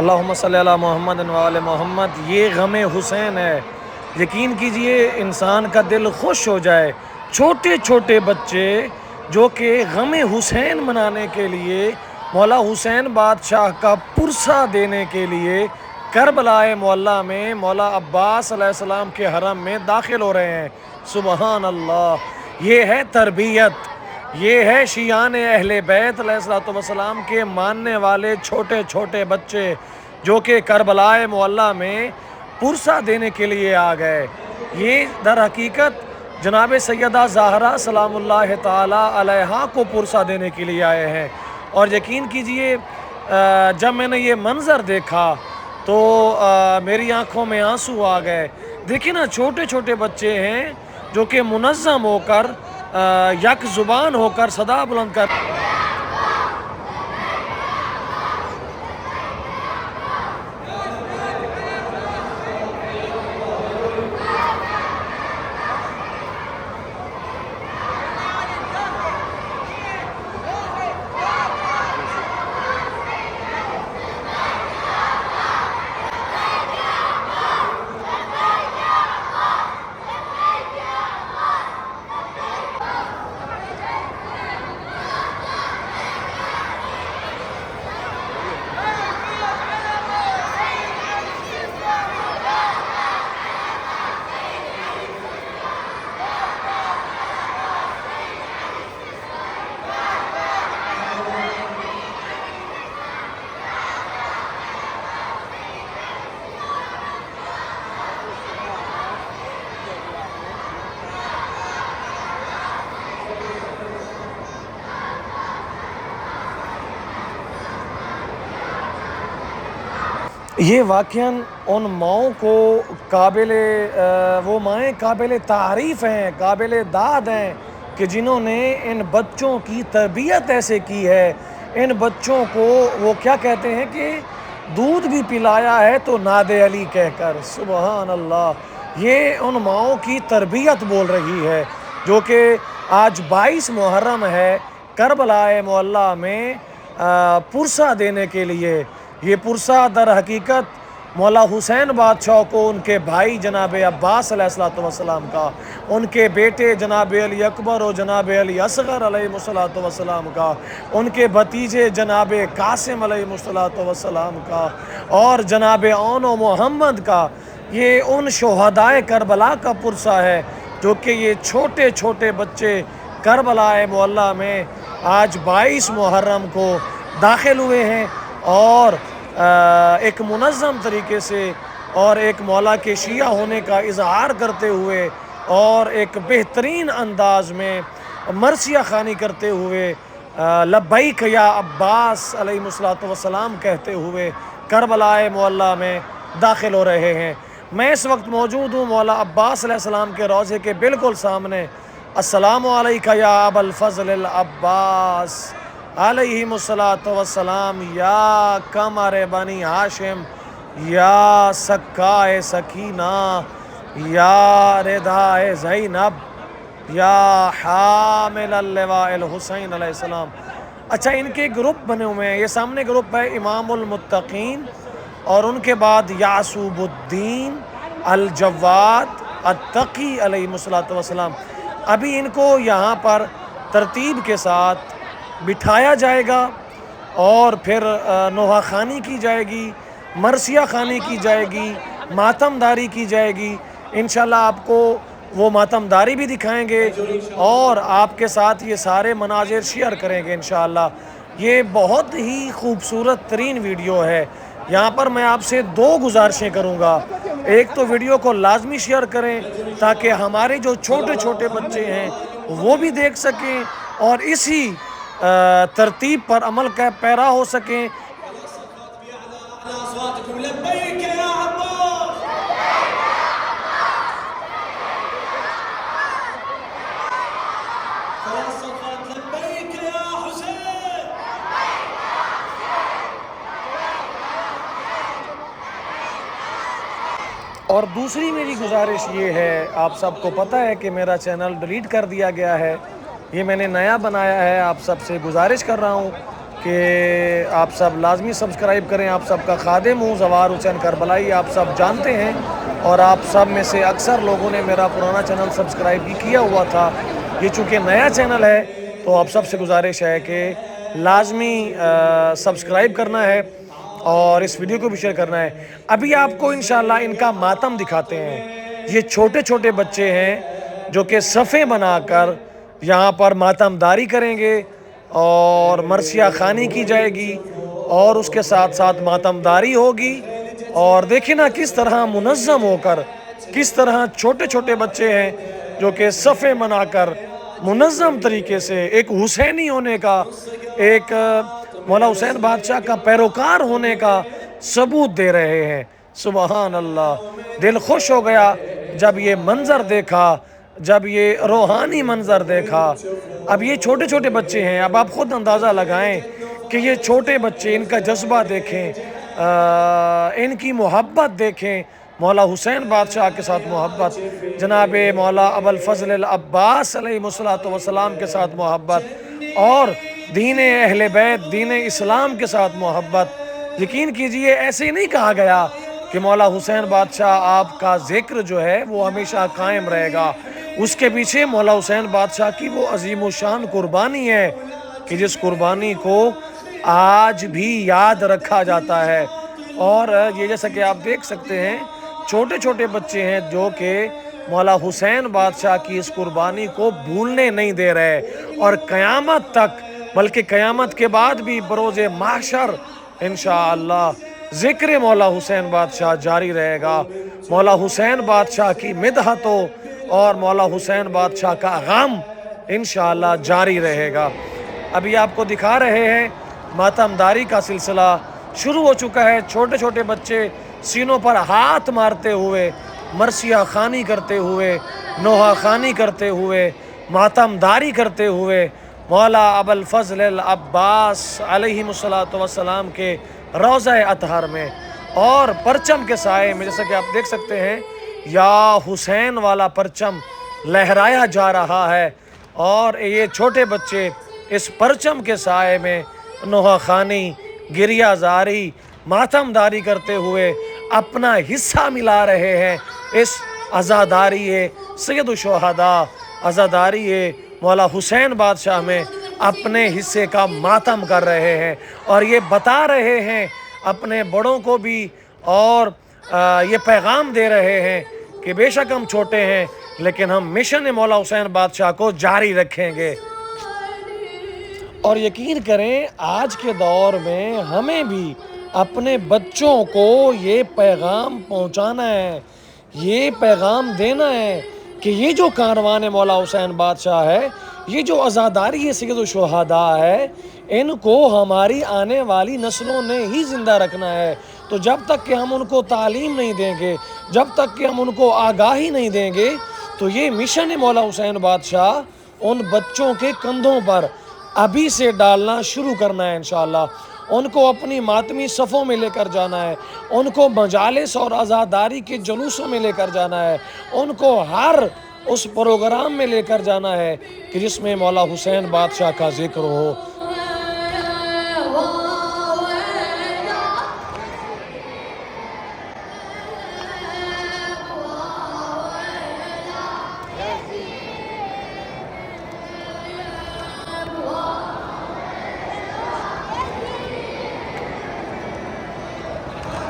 اللہم صلی علی محمد و آل محمد۔ یہ غم حسین ہے، یقین کیجئے انسان کا دل خوش ہو جائے۔ چھوٹے چھوٹے بچے جو کہ غم حسین منانے کے لیے مولا حسین بادشاہ کا پرسہ دینے کے لیے کربلا معلیٰ میں مولا عباس علیہ السلام کے حرم میں داخل ہو رہے ہیں۔ سبحان اللہ، یہ ہے تربیت، یہ ہے شیعان اہل بیت علیہ السلام کے ماننے والے چھوٹے چھوٹے بچے جو کہ کربلا معلیٰ میں پرسہ دینے کے لیے آ گئے۔ یہ در حقیقت جناب سیدہ زہرا سلام اللہ تعالی علیہا کو پرسہ دینے کے لیے آئے ہیں۔ اور یقین کیجئے جب میں نے یہ منظر دیکھا تو میری آنکھوں میں آنسو آ گئے۔ دیکھیں نا، چھوٹے چھوٹے بچے ہیں جو کہ منظم ہو کر یک زبان ہو کر صدا بلند کر یہ واقعاً ان ماؤں کو وہ مائیں قابل تعریف ہیں، قابل داد ہیں کہ جنہوں نے ان بچوں کی تربیت ایسے کی ہے۔ ان بچوں کو وہ کیا کہتے ہیں کہ دودھ بھی پلایا ہے تو ناد علی کہہ کر۔ سبحان اللہ، یہ ان ماؤں کی تربیت بول رہی ہے جو کہ آج 22 محرم ہے، کربلا معلیٰ میں پرسہ دینے کے لیے۔ یہ پرسہ در حقیقت مولا حسین بادشاہ کو ان کے بھائی جناب عباس علیہ السلام کا، ان کے بیٹے جناب علی اکبر اور جناب علی اصغر علیہ السلام کا، ان کے بھتیجے جناب قاسم علیہ السلام کا، اور جناب اون و محمد کا، یہ ان شہدائے کربلا کا پرسہ ہے جو کہ یہ چھوٹے چھوٹے بچے کربلا معلیٰ میں آج 22 محرم کو داخل ہوئے ہیں، اور ایک منظم طریقے سے اور ایک مولا کے شیعہ ہونے کا اظہار کرتے ہوئے اور ایک بہترین انداز میں مرثیہ خوانی کرتے ہوئے لبیک یا عباس علیہ السلام کہتے ہوئے کربلا معلیٰ میں داخل ہو رہے ہیں۔ میں اس وقت موجود ہوں مولا عباس علیہ السلام کے روضے کے بالکل سامنے۔ السلام علیکہ یا ابا الفضل العباس علیہم السلام، یا قمر بنی ہاشم، یا سکائے سکینہ، یا ردائے زینب، یا حامل اللواء الحسین علیہ السلام۔ اچھا، ان کے گروپ بنے ہوئے ہیں۔ یہ سامنے گروپ ہے امام المتقین، اور ان کے بعد یعصوب الدین، الجواد، التقی علیہ السلام۔ ابھی ان کو یہاں پر ترتیب کے ساتھ بٹھایا جائے گا اور پھر نوحہ خوانی کی جائے گی، مرثیہ خوانی کی جائے گی، ماتم داری کی جائے گی۔ انشاءاللہ آپ کو وہ ماتم داری بھی دکھائیں گے اور آپ کے ساتھ یہ سارے مناظر شیئر کریں گے انشاءاللہ۔ یہ بہت ہی خوبصورت ترین ویڈیو ہے۔ یہاں پر میں آپ سے 2 گزارشیں کروں گا۔ ایک تو ویڈیو کو لازمی شیئر کریں تاکہ ہمارے جو چھوٹے چھوٹے بچے ہیں وہ بھی دیکھ سکیں اور اسی ترتیب پر عمل کا پیرا ہو سکیں۔ اور دوسری میری گزارش یہ ہے، آپ سب کو پتہ ہے کہ میرا چینل ڈیلیٹ کر دیا گیا ہے، یہ میں نے نیا بنایا ہے۔ آپ سب سے گزارش کر رہا ہوں کہ آپ سب لازمی سبسکرائب کریں. آپ سب کا خادم ہوں زوار حسین کربلائی, آپ سب جانتے ہیں, اور آپ سب میں سے اکثر لوگوں نے میرا پرانا چینل سبسکرائب بھی کیا ہوا تھا. یہ چونکہ نیا چینل ہے تو آپ سب سے گزارش ہے کہ لازمی سبسکرائب کرنا ہے اور اس ویڈیو کو بھی شیئر کرنا ہے. ابھی آپ کو انشاءاللہ ان کا ماتم دکھاتے ہیں. یہ چھوٹے چھوٹے بچے ہیں جو کہ صفیں بنا کر یہاں پر ماتم داری کریں گے اور مرثیہ خوانی کی جائے گی اور اس کے ساتھ ساتھ ماتم داری ہوگی. اور دیکھیں نا کس طرح منظم ہو کر, کس طرح چھوٹے چھوٹے بچے ہیں جو کہ صفیں بنا کر منظم طریقے سے ایک حسینی ہونے کا, ایک مولا حسین بادشاہ کا پیروکار ہونے کا ثبوت دے رہے ہیں. سبحان اللہ, دل خوش ہو گیا جب یہ منظر دیکھا, جب یہ روحانی منظر دیکھا. اب یہ چھوٹے چھوٹے بچے ہیں, اب آپ خود اندازہ لگائیں کہ یہ چھوٹے بچے, ان کا جذبہ دیکھیں, ان کی محبت دیکھیں, مولا حسین بادشاہ کے ساتھ محبت, جناب مولا ابوالفضل العباس علیہ السلام کے ساتھ محبت, اور دین اہل بیت, دین اسلام کے ساتھ محبت. یقین کیجئے ایسے ہی نہیں کہا گیا کہ مولا حسین بادشاہ آپ کا ذکر جو ہے وہ ہمیشہ قائم رہے گا. اس کے پیچھے مولا حسین بادشاہ کی وہ عظیم الشان قربانی ہے کہ جس قربانی کو آج بھی یاد رکھا جاتا ہے. اور یہ جیسا کہ آپ دیکھ سکتے ہیں چھوٹے چھوٹے بچے ہیں جو کہ مولا حسین بادشاہ کی اس قربانی کو بھولنے نہیں دے رہے, اور قیامت تک, بلکہ قیامت کے بعد بھی بروز محشر انشاءاللہ ذکر مولا حسین بادشاہ جاری رہے گا. مولا حسین بادشاہ کی مدحتوں اور مولا حسین بادشاہ کا غم انشاءاللہ جاری رہے گا. ابھی آپ کو دکھا رہے ہیں ماتم داری کا سلسلہ شروع ہو چکا ہے. چھوٹے چھوٹے بچے سینوں پر ہاتھ مارتے ہوئے, مرثیہ خوانی کرتے ہوئے, نوحہ خوانی کرتے ہوئے, ماتم داری کرتے ہوئے مولا ابوالفضل العباس علیہ السلام کے روضہ اطہر میں اور پرچم کے سائے میں, جیسا کہ آپ دیکھ سکتے ہیں یا حسین والا پرچم لہرایا جا رہا ہے. اور یہ چھوٹے بچے اس پرچم کے سائے میں نوحہ خوانی, گریہ زاری, ماتم داری کرتے ہوئے اپنا حصہ ملا رہے ہیں اس عزاداری سید الشہداء, عزاداری مولا حسین بادشاہ میں اپنے حصے کا ماتم کر رہے ہیں. اور یہ بتا رہے ہیں اپنے بڑوں کو بھی, اور یہ پیغام دے رہے ہیں کہ بے شک ہم چھوٹے ہیں لیکن ہم مشن مولا حسین بادشاہ کو جاری رکھیں گے. اور یقین کریں آج کے دور میں ہمیں بھی اپنے بچوں کو یہ پیغام پہنچانا ہے, یہ پیغام دینا ہے کہ یہ جو کاروان مولا حسین بادشاہ ہے, یہ جو عزاداری سید الشہداء ہے, ان کو ہماری آنے والی نسلوں نے ہی زندہ رکھنا ہے. تو جب تک کہ ہم ان کو تعلیم نہیں دیں گے, جب تک کہ ہم ان کو آگاہی نہیں دیں گے, تو یہ مشن مولا حسین بادشاہ ان بچوں کے کندھوں پر ابھی سے ڈالنا شروع کرنا ہے انشاءاللہ. ان کو اپنی ماتمی صفوں میں لے کر جانا ہے, ان کو مجالس اور عزاداری کے جلوسوں میں لے کر جانا ہے, ان کو ہر اس پروگرام میں لے کر جانا ہے کہ جس میں مولا حسین بادشاہ کا ذکر ہو.